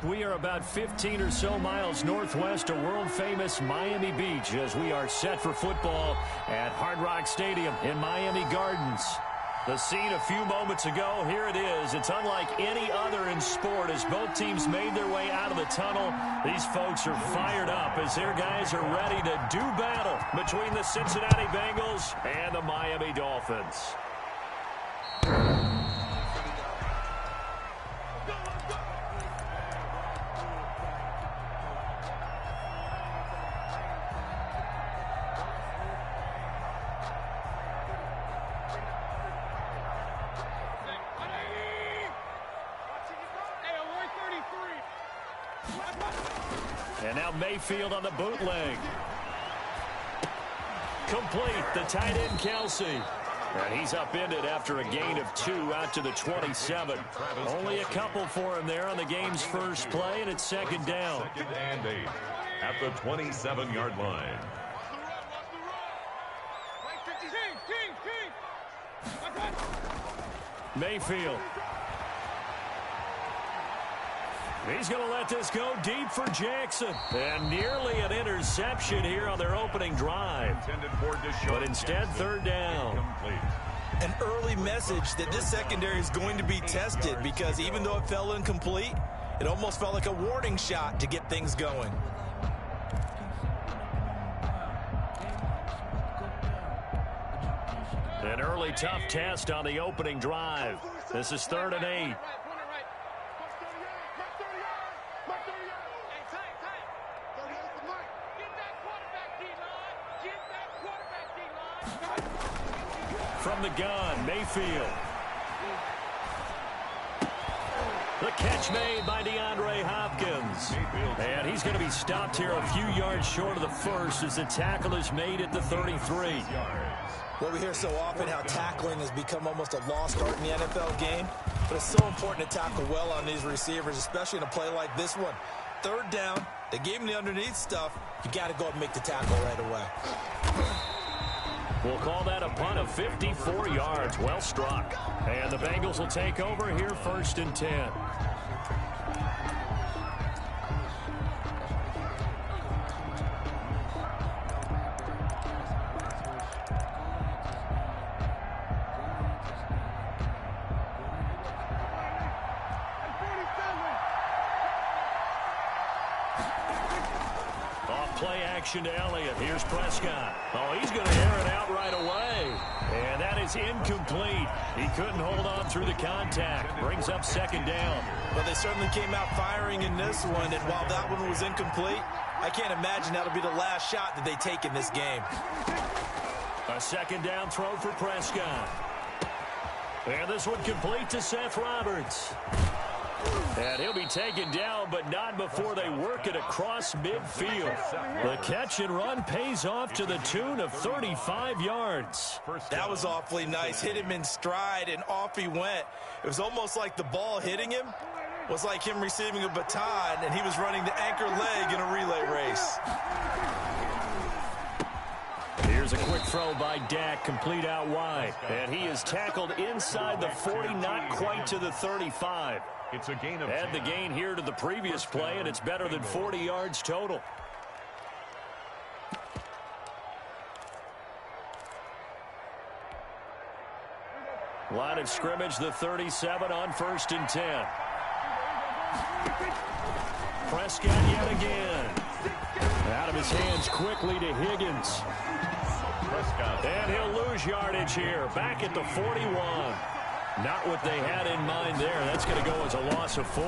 We are about 15 or so miles northwest of world-famous Miami Beach as we are set for football at Hard Rock Stadium in Miami Gardens. The scene a few moments ago, here it is. It's unlike any other in sport as both teams made their way out of the tunnel. These folks are fired up as their guys are ready to do battle between the Cincinnati Bengals and the Miami Dolphins. And now Mayfield on the bootleg. Complete, the tight end Kelsey. And he's upended after a gain of 2 out to the 27. Only a couple for him there on the game's first play, and it's second down. 2nd and 8 at the 27-yard line. Mayfield. He's going to let this go deep for Jackson. And nearly an interception here on their opening drive. But instead, third down. An early message that this secondary is going to be tested because even though it fell incomplete, it almost felt like a warning shot to get things going. An early tough test on the opening drive. This is 3rd and 8. From the gun, Mayfield. The catch made by DeAndre Hopkins. And he's going to be stopped here a few yards short of the first as the tackle is made at the 33. Well, we hear so often how tackling has become almost a lost art in the NFL game. But it's so important to tackle well on these receivers, especially in a play like this one. 3rd down, they gave him the underneath stuff. You got to go and make the tackle right away. We'll call that a punt of 54 yards. Well struck. And the Bengals will take over here 1st and 10. Play action to Elliott. Here's Prescott. Oh, he's going to air it out right away. And that is incomplete. He couldn't hold on through the contact. Brings up 2nd down. But they certainly came out firing in this one. And while that one was incomplete, I can't imagine that'll be the last shot that they take in this game. A 2nd down throw for Prescott. And this one complete to Seth Roberts. And he'll be taken down, but not before they work it across midfield. The catch and run pays off to the tune of 35 yards. That was awfully nice. Hit him in stride, and off he went. It was almost like the ball hitting him was like him receiving a baton, and he was running the anchor leg in a relay race. Here's a quick throw by Dak, complete out wide. And he is tackled inside the 40, not quite to the 35. It's a gain of Add the gain here to the previous play, and it's better than 40 yards total. Line of scrimmage, the 37 on 1st and 10. Prescott yet again. Out of his hands quickly to Higgins. And he'll lose yardage here, back at the 41. Not what they had in mind there. That's going to go as a loss of 4.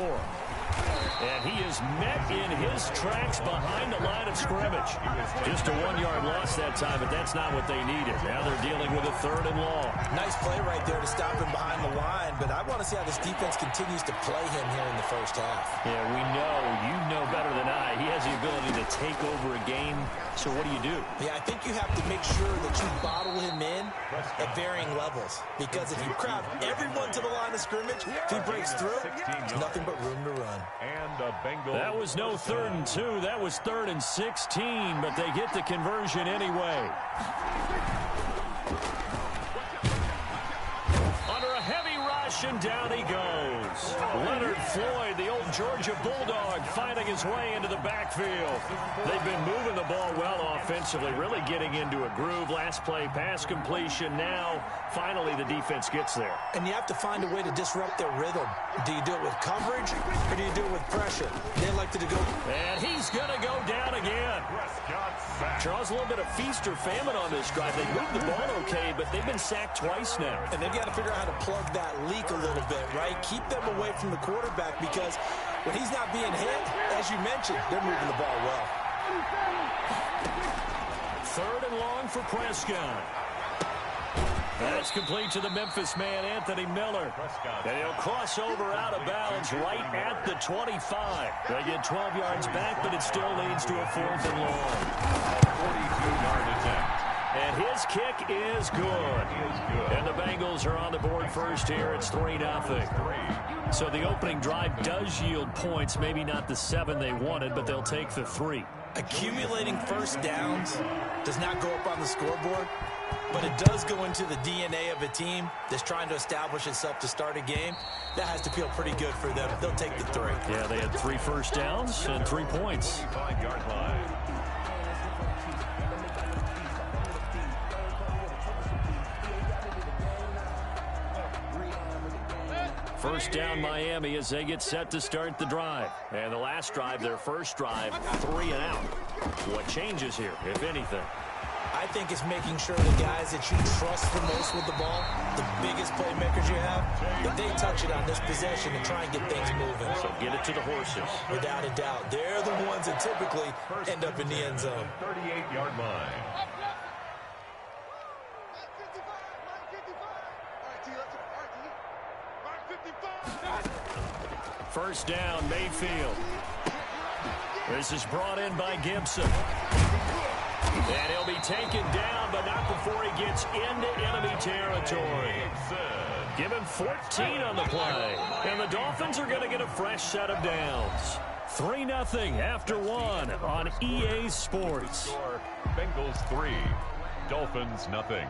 And he is met in his tracks behind the line of scrimmage. Just a 1-yard loss that time, but that's not what they needed. Now they're dealing with a 3rd and long. Nice play right there to stop him behind the line, but I want to see how this defense continues to play him here in the first half. Yeah, we know. You know better than I. He has the ability to take over a game. So what do you do? Yeah, I think you have to make sure that you bottle him in at varying levels. Because if you crowd everyone to the line of scrimmage, if he breaks through, there's nothing but room to run. That was no 3rd and 2. That was 3rd and 16, but they get the conversion anyway. Under a heavy rush motion, down he goes. Leonard Floyd, the old Georgia Bulldog, finding his way into the backfield. They've been moving the ball well offensively, really getting into a groove. Last play, pass completion. Now, finally, the defense gets there. And you have to find a way to disrupt their rhythm. Do you do it with coverage, or do you do it with pressure? They elected to go. And he's going to go down again. Charles, a little bit of feast or famine on this drive. They moved the ball okay, but they've been sacked twice now. And they've got to figure out how to plug that leak a little bit, right? Keep them away from the quarterback, because when he's not being hit, as you mentioned, they're moving the ball well. 3rd and long for Prescott. That's complete to the Memphis man, Anthony Miller. And he'll cross over out of bounds right at the 25. They get 12 yards back, but it still leads to a 4th and long. A 42-yard attempt. And his kick is good. And the Bengals are on the board first here. It's 3-0. So the opening drive does yield points. Maybe not the 7 they wanted, but they'll take the 3. Accumulating first downs does not go up on the scoreboard, but it does go into the DNA of a team that's trying to establish itself to start a game. That has to feel pretty good for them. They'll take the 3. Yeah, they had 3 first downs and 3 points. 5-yard line. First down Miami as they get set to start the drive. And the last drive, their first drive, 3 and out. What changes here, if anything? I think it's making sure the guys that you trust the most with the ball, the biggest playmakers you have, that they touch it on this possession and try and get things moving. So get it to the horses. Without a doubt. They're the ones that typically end up in the end zone. 38-yard line. First down, Mayfield. This is brought in by Gibson. And he'll be taken down, but not before he gets into enemy territory. Give him 14 on the play. And the Dolphins are going to get a fresh set of downs. 3-0 after 1 on EA Sports. Bengals 3, Dolphins 0.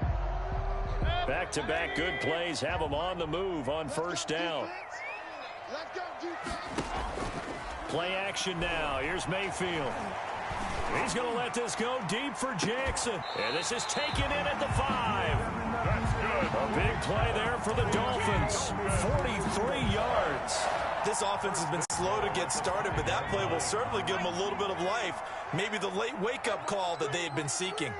Back-to-back good plays have them on the move on first down. Play action now. Here's Mayfield. He's going to let this go deep for Jackson. And this is taken in at the 5. That's good. A big play there for the Dolphins. 43 yards. This offense has been slow to get started, but that play will certainly give them a little bit of life. Maybe the late wake-up call that they had been seeking.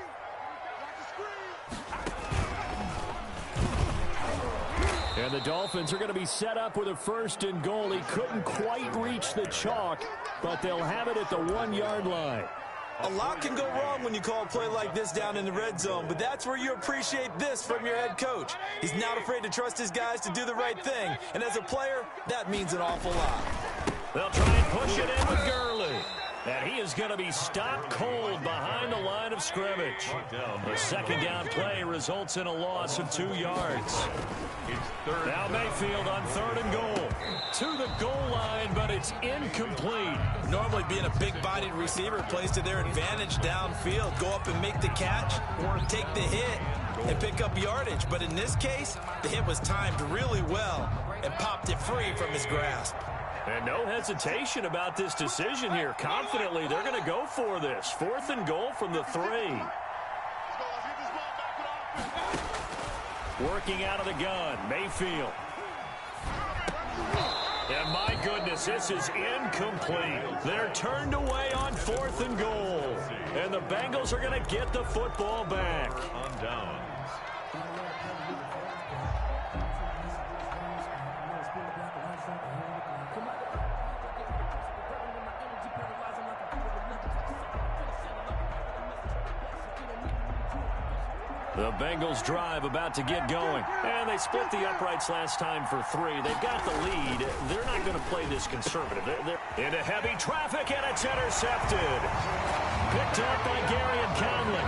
And the Dolphins are going to be set up with a 1st and goal. He couldn't quite reach the chalk, but they'll have it at the 1-yard line. A lot can go wrong when you call a play like this down in the red zone, but that's where you appreciate this from your head coach. He's not afraid to trust his guys to do the right thing, and as a player, that means an awful lot. They'll try and push it in with Gurley. And he is going to be stopped cold behind the line of scrimmage. The second down play results in a loss of 2 yards. Now Mayfield on 3rd and goal. To the goal line, but it's incomplete. Normally being a big-bodied receiver plays to their advantage downfield. Go up and make the catch or take the hit and pick up yardage. But in this case, the hit was timed really well and popped it free from his grasp. And no hesitation about this decision here. Confidently, they're going to go for this. 4th and goal from the 3. Working out of the gun, Mayfield. And my goodness, this is incomplete. They're turned away on 4th and goal. And the Bengals are going to get the football back. On downs. The Bengals drive about to get going. And they split the uprights last time for 3. They've got the lead. They're not going to play this conservative. They're into heavy traffic, and it's intercepted. Picked up by Gary and Conley.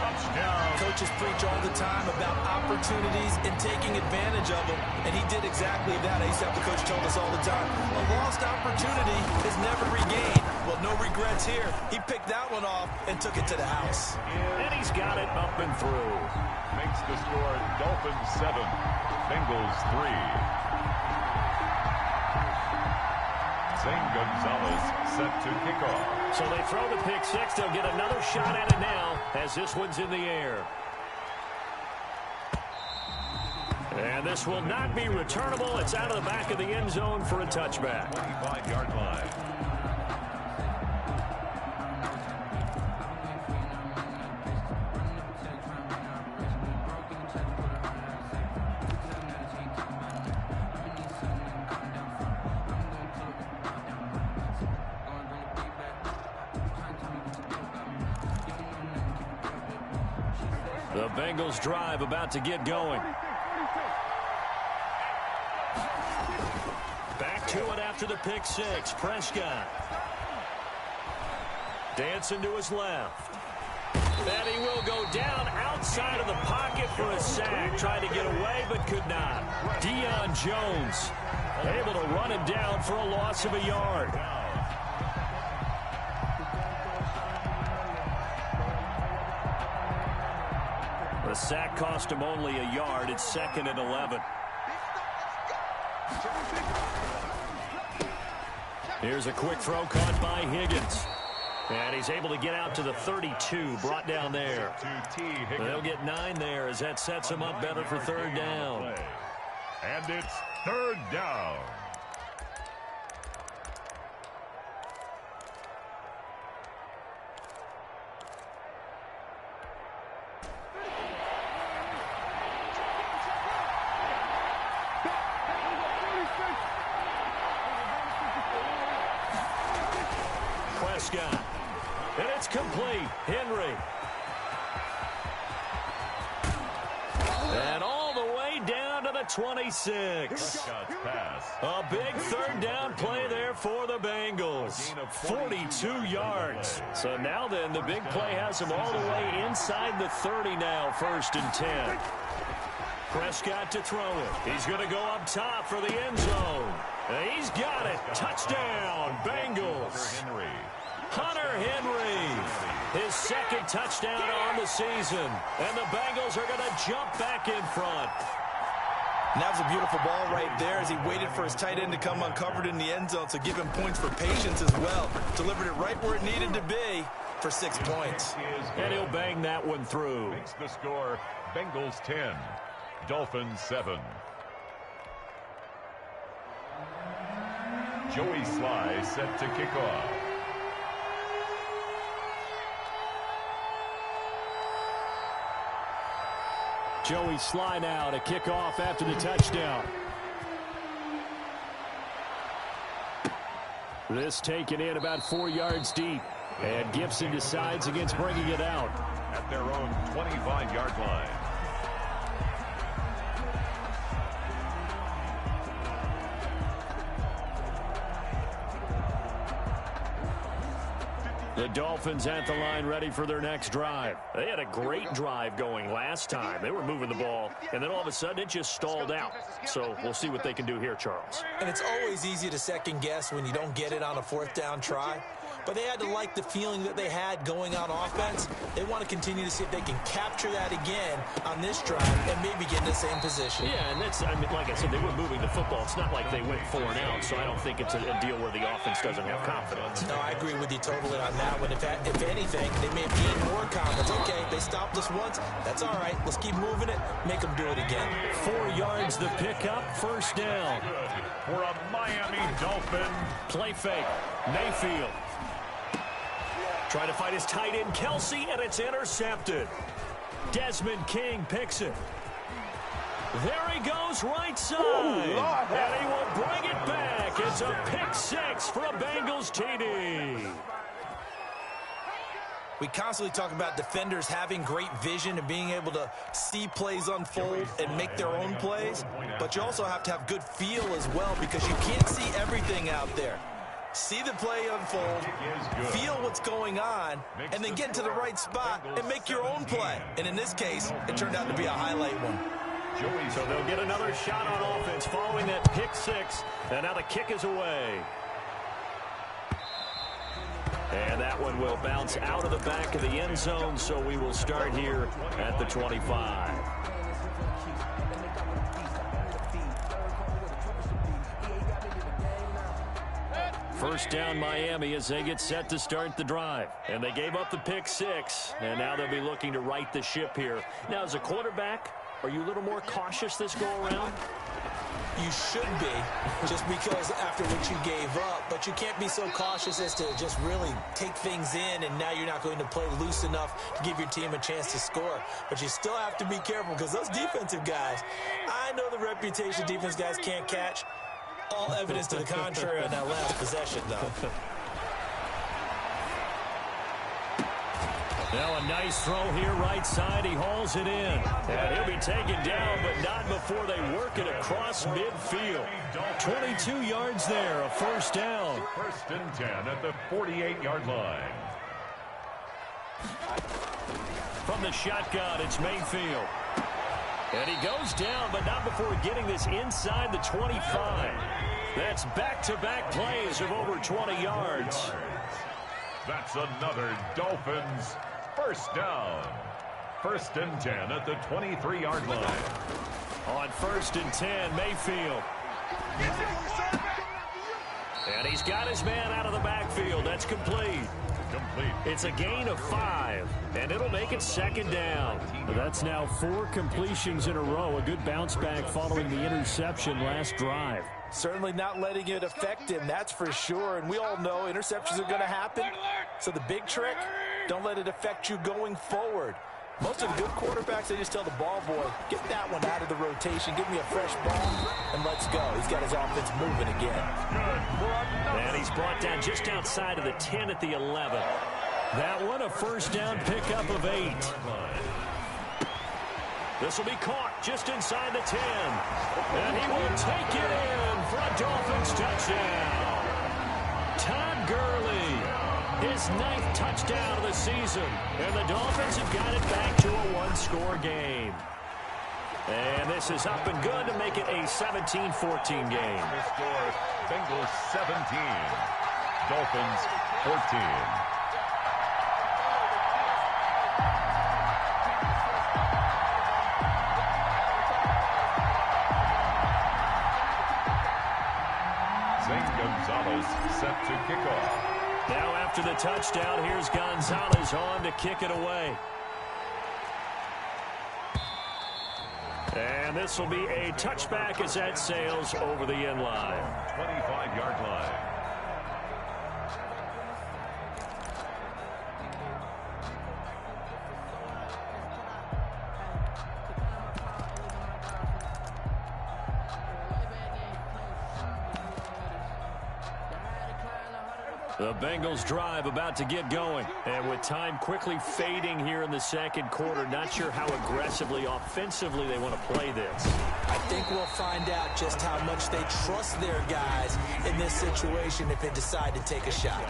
Touchdown. Coaches preach all the time about opportunities and taking advantage of them, and he did exactly that. I used to have the coach told us all the time, a lost opportunity is never regained. Well, no regrets here. He picked that one off and took it to the house. And he's got it up and through. Makes the score Dolphins 7, Bengals 3. Zane Gonzalez set to kick off. So they throw the pick six. They'll get another shot at it now as this one's in the air. And this will not be returnable. It's out of the back of the end zone for a touchback. 25-yard line. The Bengals drive about to get going. Back to it after the pick six. Prescott. Dancing to his left. And he will go down outside of the pocket for a sack. Tried to get away but could not. Deion Jones able to run him down for a loss of a yard. The sack cost him only a yard. It's 2nd and 11. Here's a quick throw caught by Higgins. And he's able to get out to the 32, brought down there. They'll get 9 there as that sets him up better for 3rd down. And it's 3rd down. Prescott. And it's complete. Henry. And all the way down to the 26. Prescott's pass. A big 3rd down play there for the Bengals. 42 yards. So now then, the big play has him all the way inside the 30 now, 1st and 10. Prescott to throw it. He's going to go up top for the end zone. And he's got it. Touchdown, Bengals. Hunter Henry, his 2nd touchdown on the season. And the Bengals are going to jump back in front. And that was a beautiful ball right there as he waited for his tight end to come uncovered in the end zone, so give him points for patience as well. Delivered it right where it needed to be for 6 points. And he'll bang that one through. Makes the score Bengals 10, Dolphins 7. Joey Sly set to kick off. Joey Sly now to kick off after the touchdown. This taken in about 4 yards deep. And Gibson decides against bringing it out. At their own 25-yard line. The Dolphins at the line ready for their next drive. They had a great drive going last time. They were moving the ball, and then all of a sudden it just stalled out. So we'll see what they can do here, Charles. And it's always easy to second guess when you don't get it on a 4th down try. But they had to like the feeling that they had going on offense. They want to continue to see if they can capture that again on this drive and maybe get in the same position. Yeah, and that's, I mean, like I said, they were moving the football. It's not like they went 4 and out, so I don't think it's a deal where the offense doesn't have confidence. No, I agree with you totally on that one. If anything, they may have gained more confidence. Okay, they stopped us once. That's all right. Let's keep moving it. Make them do it again. 4 yards the pickup, 1st down. For a Miami Dolphin. Play fake. Mayfield. Trying to find his tight end, Kelsey, and it's intercepted. Desmond King picks it. There he goes right side. And he will bring it back. It's a pick 6 for a Bengals TD. We constantly talk about defenders having great vision and being able to see plays unfold and make their own plays. But you also have to have good feel as well because you can't see everything out there. See the play unfold, feel what's going on, and then get to the right spot and make your own play. And in this case, it turned out to be a highlight one. So they'll get another shot on offense following that pick 6. And now the kick is away. And that one will bounce out of the back of the end zone, so we will start here at the 25. First down Miami as they get set to start the drive. And they gave up the pick 6, and now they'll be looking to right the ship here. Now, as a quarterback, are you a little more cautious this go-around? You should be, just because after what you gave up. But you can't be so cautious as to just really take things in, and now you're not going to play loose enough to give your team a chance to score. But you still have to be careful, because those defensive guys, I know the reputation defense guys can't catch. All evidence to the contrary on that last possession, though. Now a nice throw here right side. He hauls it in. And he'll be taken down, but not before they work it across midfield. 22 yards there, a first down. First and 10 at the 48-yard line. From the shotgun, it's Mayfield. And he goes down, but not before getting this inside the 25. That's back-to-back plays of over 20 yards. That's another Dolphins first down. First and 10 at the 23-yard line. On first and 10, Mayfield. And he's got his man out of the backfield. That's complete. It's a gain of 5, and it'll make it second down. That's now 4 completions in a row. A good bounce back following the interception last drive. Certainly not letting it affect him, that's for sure. And we all know interceptions are going to happen. So the big trick, don't let it affect you going forward. Most of the good quarterbacks, they just tell the ball boy, get that one out of the rotation, give me a fresh ball, and let's go. He's got his offense moving again. And he's brought down just outside of the 10 at the 11. That one, a first down pickup of 8. This will be caught just inside the 10. And he will take it in for a Dolphins touchdown. Todd Gurley, his 9th touchdown of the season. And the Dolphins have got it back to a 1-score game. And this is up and good to make it a 17-14 game. The score, Bengals 17, Dolphins 14. Gonzalez set to kick off. Now after the touchdown, here's Gonzalez on to kick it away. And this will be a touchback as that sails over the end line. 25-yard line. The Bengals drive about to get going. And with time quickly fading here in the second quarter, not sure how aggressively, offensively they want to play this. I think we'll find out just how much they trust their guys in this situation if they decide to take a shot.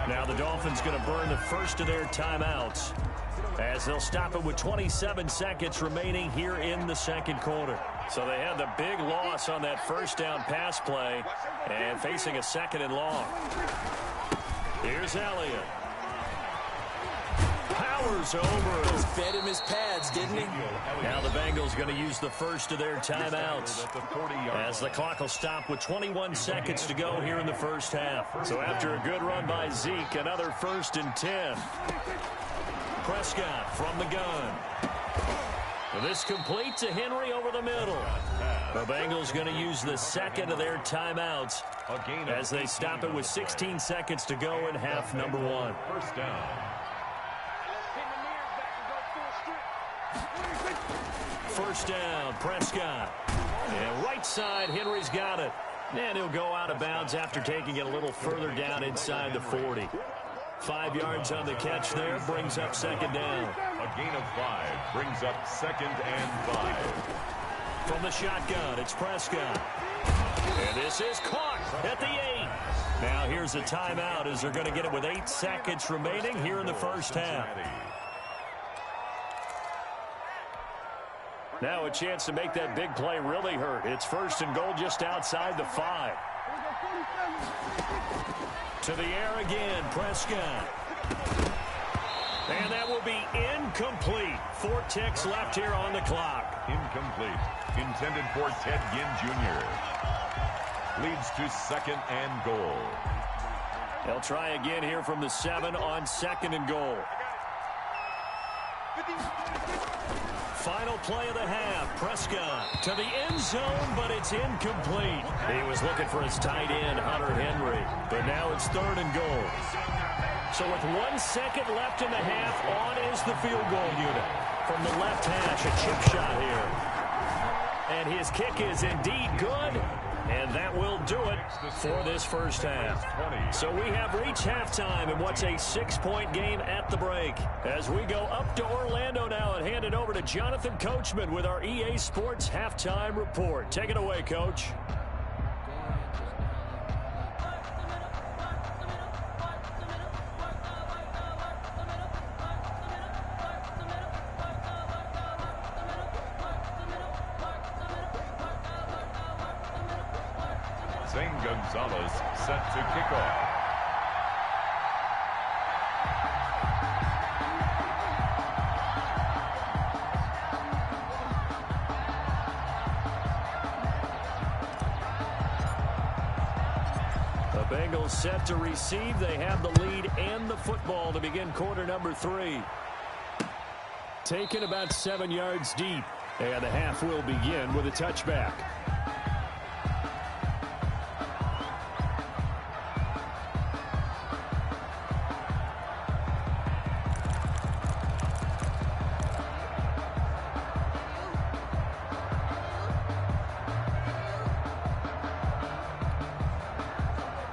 Now the Dolphins going to burn the first of their timeouts as they'll stop it with 27 seconds remaining here in the second quarter. So they had the big loss on that first down pass play and facing a second and long. Here's Elliott. Powers over. Just fed him his pads, didn't he? Now the Bengals going to use the first of their timeouts as the clock will stop with 21 seconds to go here in the first half. So after a good run by Zeke, another first and 10. Prescott from the gun. This complete to Henry over the middle. The Bengals going to use the second of their timeouts as they stop it with 16 seconds to go in half number 1. First down. First down, Prescott. And right side, Henry's got it. And he'll go out of bounds after taking it a little further down inside the 40. 5 yards on the catch there, brings up second down. A gain of 5 brings up second and 5. From the shotgun, it's Prescott. And this is caught at the 8. Now here's a timeout as they're going to get it with 8 seconds remaining here in the first half. Now a chance to make that big play really hurt. It's first and goal just outside the 5. To the air again, Prescott. And that will be incomplete. 4 ticks left here on the clock. Incomplete. Intended for Ted Ginn Jr. Leads to second and goal. They'll try again here from the 7 on 2nd and goal. Final play of the half. Prescott to the end zone, but it's incomplete. He was looking for his tight end, Hunter Henry, but now it's 3rd and goal. So with 1 second left in the half, on is the field goal unit. From the left hash, a chip shot here. And his kick is indeed good. And that will do it for this first half. So we have reached halftime in what's a 6-point game at the break. As we go up to Orlando now and hand it over to Jonathan Coachman with our EA Sports Halftime Report. Take it away, Coach. Gonzalez set to kick off. The Bengals set to receive. They have the lead and the football to begin quarter number 3. Taken about 7 yards deep. And the half will begin with a touchback.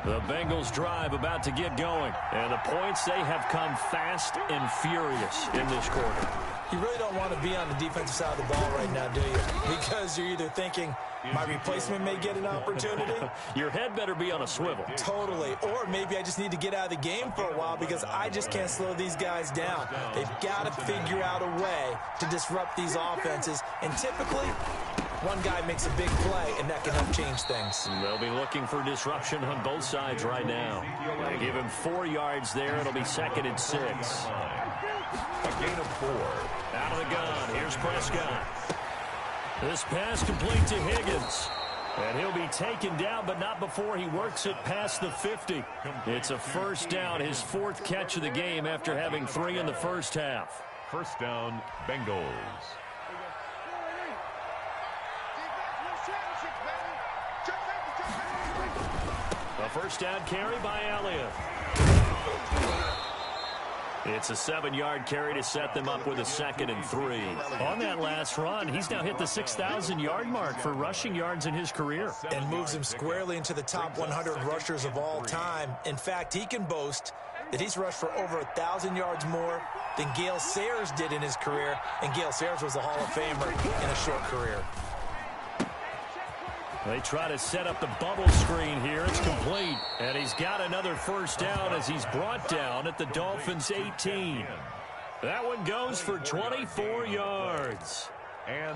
The Bengals drive about to get going. And the points, they have come fast and furious in this quarter. You really don't want to be on the defensive side of the ball right now, do you? Because you're either thinking, my replacement may get an opportunity. Your head better be on a swivel. Totally. Or maybe I just need to get out of the game for a while because I just can't slow these guys down. They've got to figure out a way to disrupt these offenses. And typically, one guy makes a big play, and that can help change things. They'll be looking for disruption on both sides right now. They give him 4 yards there. It'll be 2nd and 6. A gain of 4. Out of the gun. Here's Prescott. This pass complete to Higgins. And he'll be taken down, but not before he works it past the 50. It's a first down, his 4th catch of the game after having 3 in the first half. First down, Bengals. A first down carry by Elliott. It's a 7-yard carry to set them up with a 2nd and 3. On that last run, he's now hit the 6,000-yard mark for rushing yards in his career. And moves him squarely into the top 100 rushers of all time. In fact, he can boast that he's rushed for over 1,000 yards more than Gale Sayers did in his career. And Gale Sayers was a Hall of Famer in a short career. They try to set up the bubble screen here. It's complete. And he's got another first down as he's brought down at the Dolphins' 18. That one goes for 24 yards.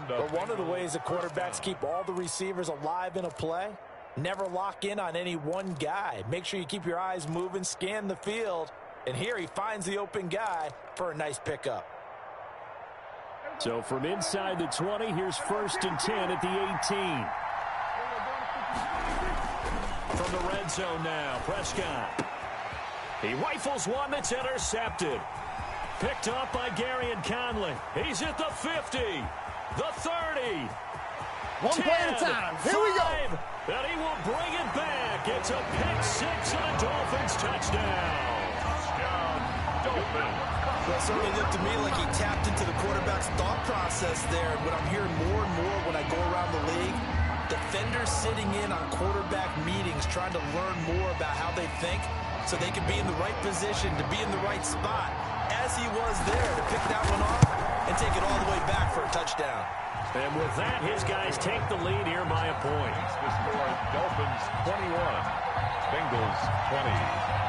But one of the ways the quarterbacks keep all the receivers alive in a play, never lock in on any one guy. Make sure you keep your eyes moving, scan the field. And here he finds the open guy for a nice pickup. So from inside the 20, here's 1st and 10 at the 18. From the red zone now, Prescott. He rifles one that's intercepted. Picked up by Gary and Conley. He's at the 50, the 30. One 10, play at a time. Here we go. And he will bring it back. It's a pick 6 and a Dolphins touchdown. Dolphins. Well, it certainly looked to me like he tapped into the quarterback's thought process there. What I'm hearing more and more when I go around the league, defenders sitting in on quarterback meetings trying to learn more about how they think so they can be in the right position to be in the right spot, as he was there to pick that one off and take it all the way back for a touchdown. And with that, his guys take the lead here by a point. The score, Dolphins 21, Bengals 20.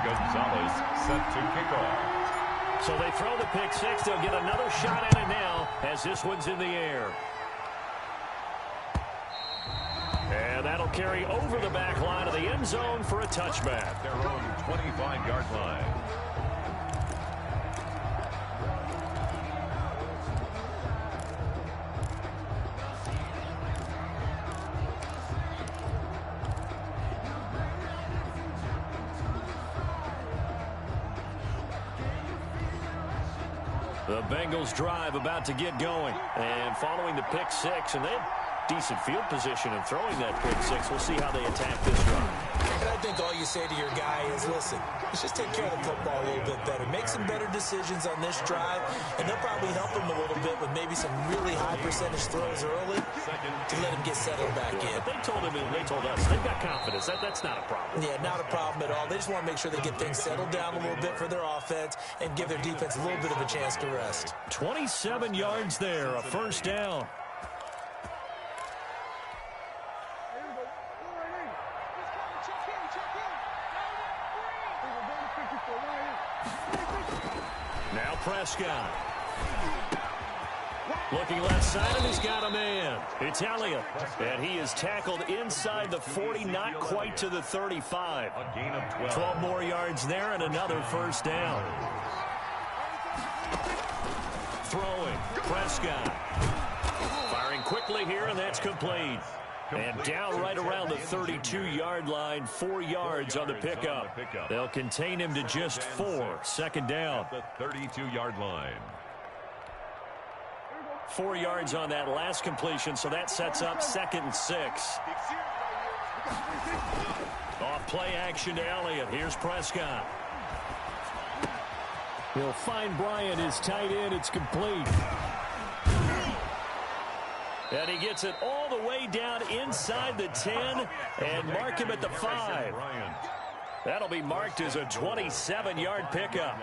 Gonzalez set to kick off. So they throw the pick 6. They'll get another shot at it now as this one's in the air. And that'll carry over the back line of the end zone for a touchback. Their own 25-yard line. The Bengals drive about to get going. And following the pick six, and they have decent field position in throwing that pick six. We'll see how they attack this drive. And I think all you say to your guy is, listen, let's just take care of the football a little bit better. Make some better decisions on this drive, and they'll probably help him a little bit with maybe some really high percentage throws early to let him get settled back in. They told him and they told us they've got confidence. That's not a problem. Yeah, not a problem at all. They just want to make sure they get things settled down a little bit for their offense and give their defense a little bit of a chance to rest. 27 yards there, a first down. Now Prescott. Looking left side, and he's got a man. It's Elliott. And he is tackled inside the 40, not quite to the 35. A gain of 12. 12 more yards there and another first down. Throwing. Prescott. Firing quickly here, and that's complete. And down right around the 32-yard line, 4 yards on the pickup. They'll contain him to just 4. Second down. The 32-yard line. 4 yards on that last completion, so that sets up 2nd and 6. Off play action to Elliott. Here's Prescott. He'll find Bryant, his tight end. It's complete. And he gets it all the way down inside the 10 and mark him at the 5. That'll be marked as a 27-yard pickup.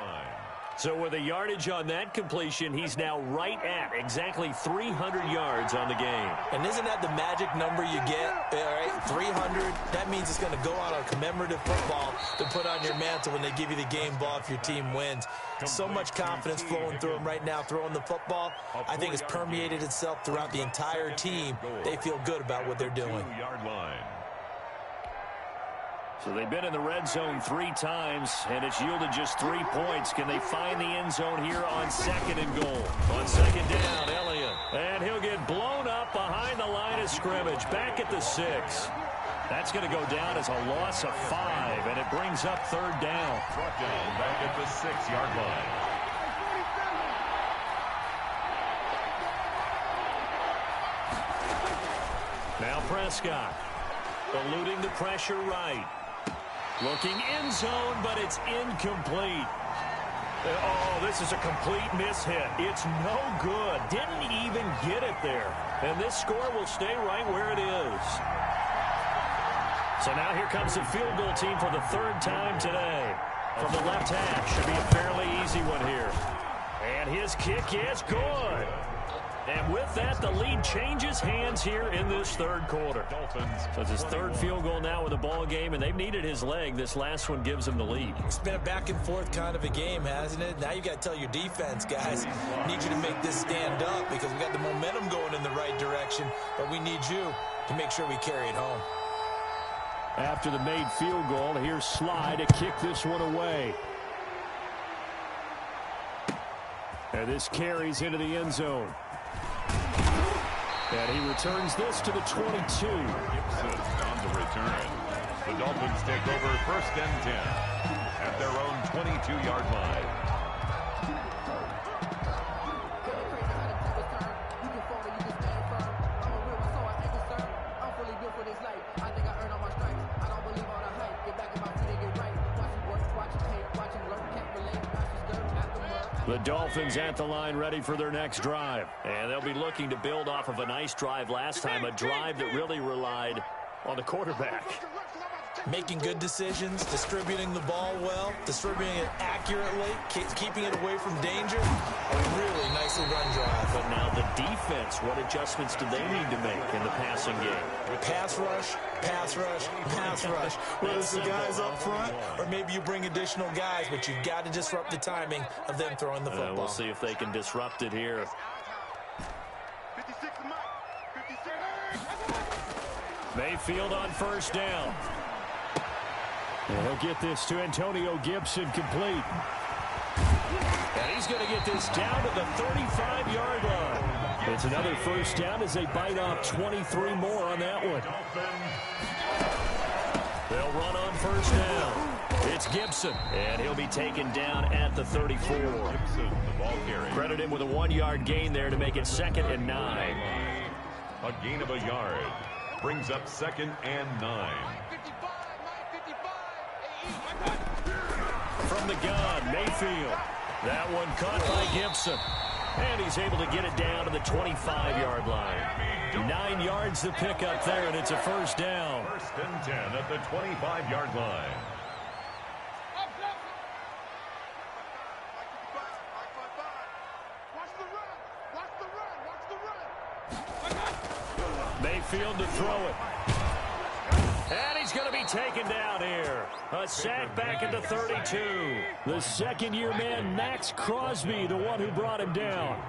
So with a yardage on that completion, he's now right at exactly 300 yards on the game. And isn't that the magic number you get? All right, 300. That means it's going to go out on commemorative football to put on your mantle when they give you the game ball if your team wins. So much confidence flowing through him right now throwing the football. I think it's permeated itself throughout the entire team. They feel good about what they're doing. So they've been in the red zone 3 times, and it's yielded just 3 points. Can they find the end zone here on 2nd and goal? On 2nd down, Elliott. And he'll get blown up behind the line of scrimmage, back at the 6. That's going to go down as a loss of 5, and it brings up 3rd down. Brought down back at the 6-yard line. Now Prescott, eluding the pressure right. Looking end zone, but it's incomplete. Oh, this is a complete mishit. It's no good. Didn't even get it there. And this score will stay right where it is. So now here comes the field goal team for the 3rd time today. From the left hash. Should be a fairly easy one here. And his kick is good. And with that, the lead changes hands here in this 3rd quarter. So it's his 3rd field goal now with the ball game, and they've needed his leg. This last one gives him the lead. It's been a back-and-forth kind of a game, hasn't it? Now you've got to tell your defense, guys, need you to make this stand up because we got the momentum going in the right direction, but we need you to make sure we carry it home. After the made field goal, here's Sly to kick this one away. And this carries into the end zone. And he returns this to the 22. Gibson on the return. The Dolphins take over 1st and 10 at their own 22-yard line. The Dolphins at the line ready for their next drive. And they'll be looking to build off of a nice drive last time, a drive that really relied on the quarterback. Making good decisions, distributing the ball well, distributing it accurately, keeping it away from danger. A really nicely run drive. But now the defense, what adjustments do they need to make in the passing game? Pass rush, pass rush, pass rush. Whether it's the guys up front or maybe you bring additional guys, but you've got to disrupt the timing of them throwing the football. We'll see if they can disrupt it here. Mayfield on 1st down. And he'll get this to Antonio Gibson complete. And he's going to get this down to the 35-yard line. It's another first down as they bite off 23 more on that one. They'll run on 1st down. It's Gibson, and he'll be taken down at the 34. Gibson, the ball carrier. Credit him with a 1-yard gain there to make it 2nd and 9. A gain of a yard brings up 2nd and 9. From the gun, Mayfield. That one caught by Gibson. And he's able to get it down to the 25-yard line. 9 yards to pick up there, and it's a first down. 1st and 10 at the 25-yard line. Mayfield to throw it. And he's going to be taken down here. A sack back at the 32. The second-year man, Max Crosby, the one who brought him down.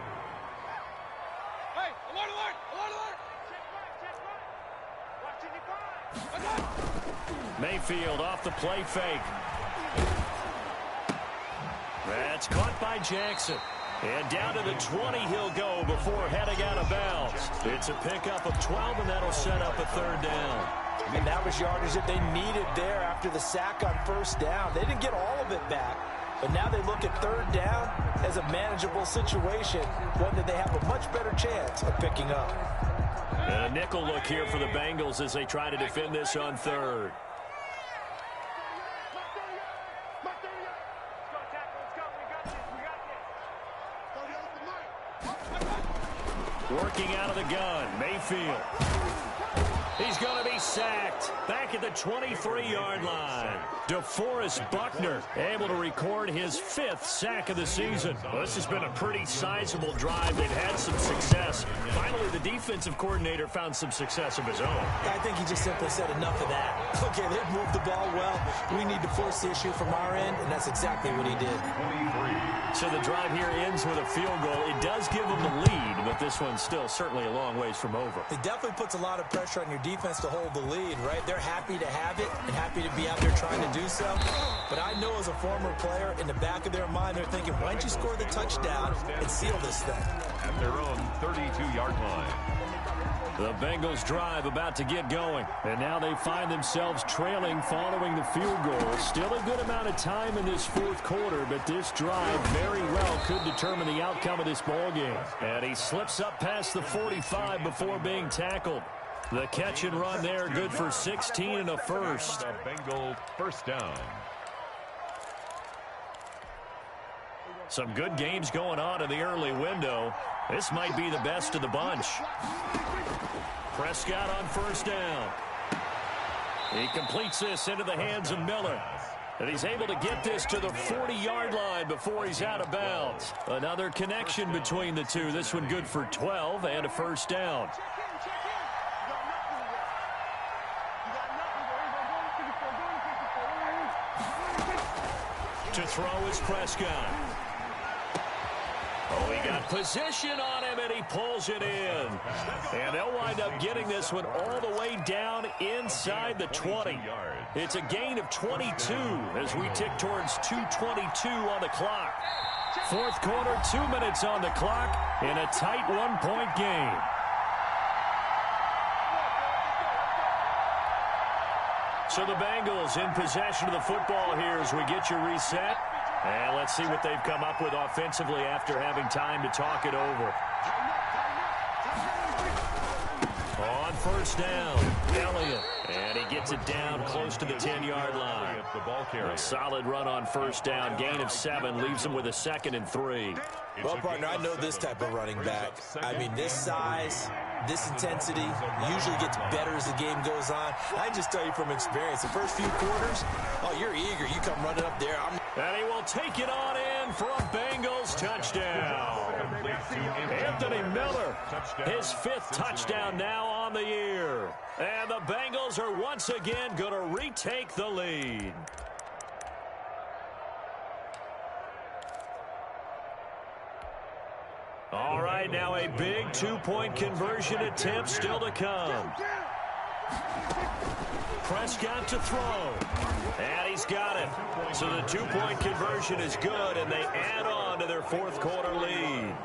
Mayfield off the play fake. That's caught by Jackson. And down to the 20 he'll go before heading out of bounds. It's a pickup of 12, and that'll set up a 3rd down. And that was yardage that they needed there after the sack on 1st down. They didn't get all of it back, but now they look at 3rd down as a manageable situation, one that they have a much better chance of picking up. And a nickel look here for the Bengals as they try to defend this on 3rd. Working out of the gun, Mayfield. He's going to be sacked back at the 23-yard line. DeForest Buckner able to record his 5th sack of the season. Well, this has been a pretty sizable drive. They've had some success. Finally, the defensive coordinator found some success of his own. I think he just simply said enough of that. Okay, they've moved the ball well. We need to force the issue from our end, and that's exactly what he did. 23. So the drive here ends with a field goal. It does give them the lead, but this one's still certainly a long ways from over. It definitely puts a lot of pressure on your defense to hold the lead, right? They're happy to have it and happy to be out there trying to do so. But I know as a former player, in the back of their mind, they're thinking, why don't you score the touchdown and seal this thing? At their own 32-yard line. The Bengals drive about to get going. And now they find themselves trailing following the field goal. Still a good amount of time in this 4th quarter, but this drive very well could determine the outcome of this ball game. And he slips up past the 45 before being tackled. The catch and run there, good for 16 and a first. The Bengals 1st down. Some good games going on in the early window. This might be the best of the bunch. Prescott on 1st down. He completes this into the hands of Miller. And he's able to get this to the 40-yard line before he's out of bounds. Another connection between the two. This one good for 12 and a 1st down. To throw is Prescott. Oh, he got position on him, and he pulls it in. And they'll wind up getting this one all the way down inside the 20. It's a gain of 22 as we tick towards 2:22 on the clock. 4th quarter, 2 minutes on the clock in a tight 1-point game. So the Bengals in possession of the football here as we get you reset. And let's see what they've come up with offensively after having time to talk it over. On 1st down, Elliott. And he gets it down close to the 10-yard line. A solid run on 1st down. Gain of 7 leaves him with a 2nd and 3. Well, partner, I know this type of running back. I mean, this size, this intensity usually gets better as the game goes on. I just tell you from experience, the first few quarters, oh, you're eager. You come running up there. And he will take it on in for a Bengals touchdown. Anthony Miller, his 5th touchdown now on the year. And the Bengals are once again going to retake the lead. All right, now a big 2-point conversion attempt still to come. Prescott to throw. And he's got it. So the 2-point conversion is good, and they add on to their 4th quarter lead.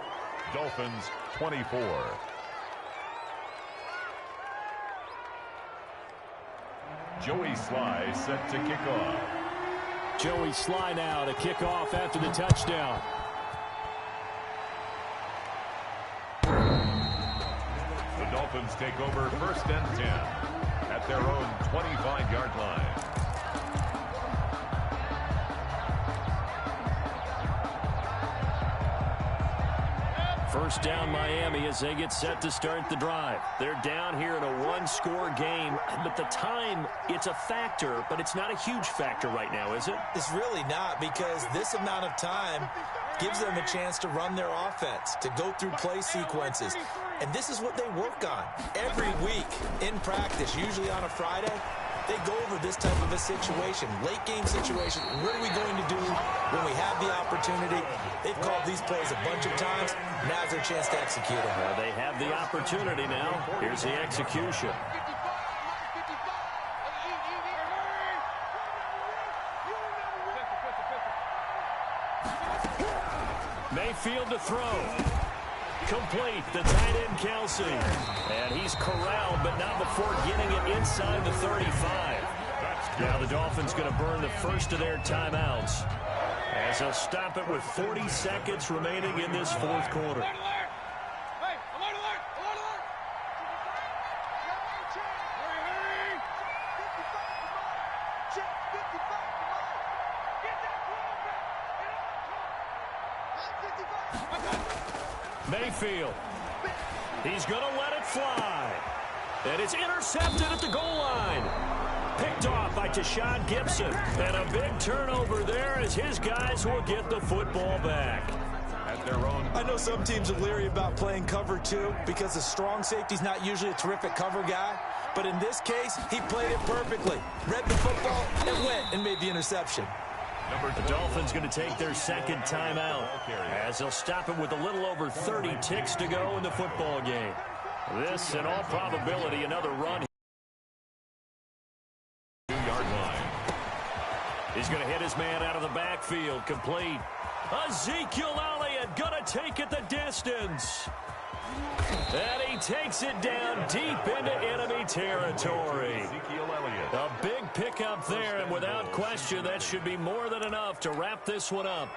Dolphins 24. Joey Sly set to kick off. Joey Sly now to kick off after the touchdown. The Dolphins take over 1st and 10 at their own 25-yard line. First down Miami as they get set to start the drive. They're down here in a one-score game, but the time, it's a factor, but it's not a huge factor right now, is it? It's really not, because this amount of time gives them a chance to run their offense, to go through play sequences. And this is what they work on every week in practice, usually on a Friday. They go over this type of a situation, late game situation. What are we going to do when we have the opportunity? They've called these plays a bunch of times. Now's their chance to execute them. Well, they have the opportunity now. Here's the execution. Mayfield to throw. Complete, the tight end Kelsey. And he's corralled, but not before getting it inside the 35. Now the Dolphins going to burn the first of their timeouts as they'll stop it with 40 seconds remaining in this fourth quarter. Mayfield. He's going to let it fly. And it's intercepted at the goal line. Picked off by Tashawn Gibson. And a big turnover there as his guys will get the football back. At their own. I know some teams are leery about playing cover 2 because the strong safety's not usually a terrific cover guy. But in this case, he played it perfectly. Read the football and went and made the interception. The Dolphins going to take their second timeout as they'll stop it with a little over 30 ticks to go in the football game. This, in all probability, another run. 2-yard line. He's going to hit his man out of the backfield. Complete. Ezekiel Elliott going to take it the distance. And he takes it down deep into enemy territory. A big pickup there, and without question, that should be more than enough to wrap this one up.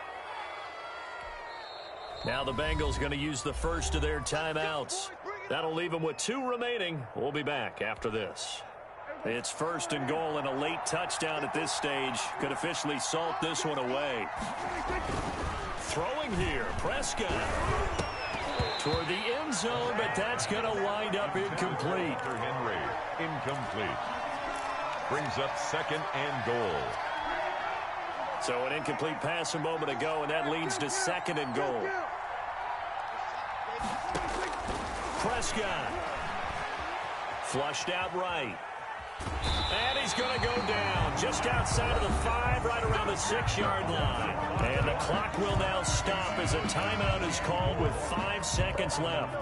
Now the Bengals going to use the first of their timeouts. That'll leave them with 2 remaining. We'll be back after this. It's 1st and goal, and a late touchdown at this stage could officially salt this one away. Throwing here, Prescott. Toward the end zone, but that's going to wind up incomplete. Henry, incomplete. Brings up 2nd and goal. So an incomplete pass a moment ago, and that leads to 2nd and goal. Prescott. Flushed out right. And he's going to go down just outside of the 5, right around the 6-yard line. And the clock will now stop as a timeout is called with 5 seconds left.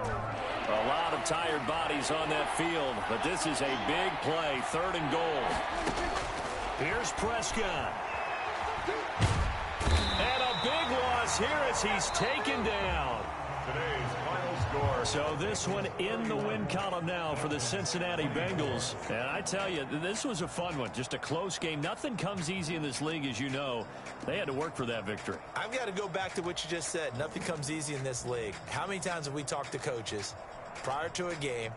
A lot of tired bodies on that field, but this is a big play, 3rd and goal. Here's Prescott. And a big loss here as he's taken down. Today's final score. So this one in the win column now for the Cincinnati Bengals. And I tell you, this was a fun one. Just a close game. Nothing comes easy in this league, as you know. They had to work for that victory. I've got to go back to what you just said. Nothing comes easy in this league. How many times have we talked to coaches prior to a game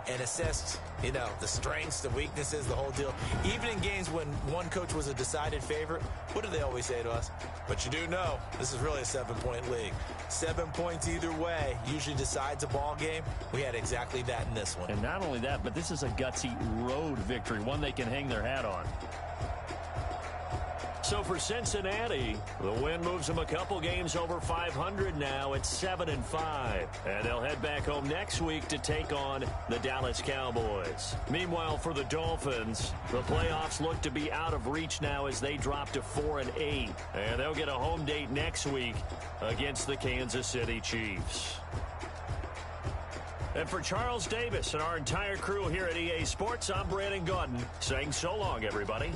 and assessed, the strengths, the weaknesses, the whole deal? Even in games when one coach was a decided favorite, what do they always say to us? But you do know this is really a 7-point league. 7 points either way usually decides a ball game. We had exactly that in this one. And not only that, but this is a gutsy road victory, one they can hang their hat on. So for Cincinnati, the win moves them a couple games over 500 now at 7-5. And they'll head back home next week to take on the Dallas Cowboys. Meanwhile, for the Dolphins, the playoffs look to be out of reach now as they drop to 4-8. And they'll get a home date next week against the Kansas City Chiefs. And for Charles Davis and our entire crew here at EA Sports, I'm Brandon Gaudin saying so long, everybody.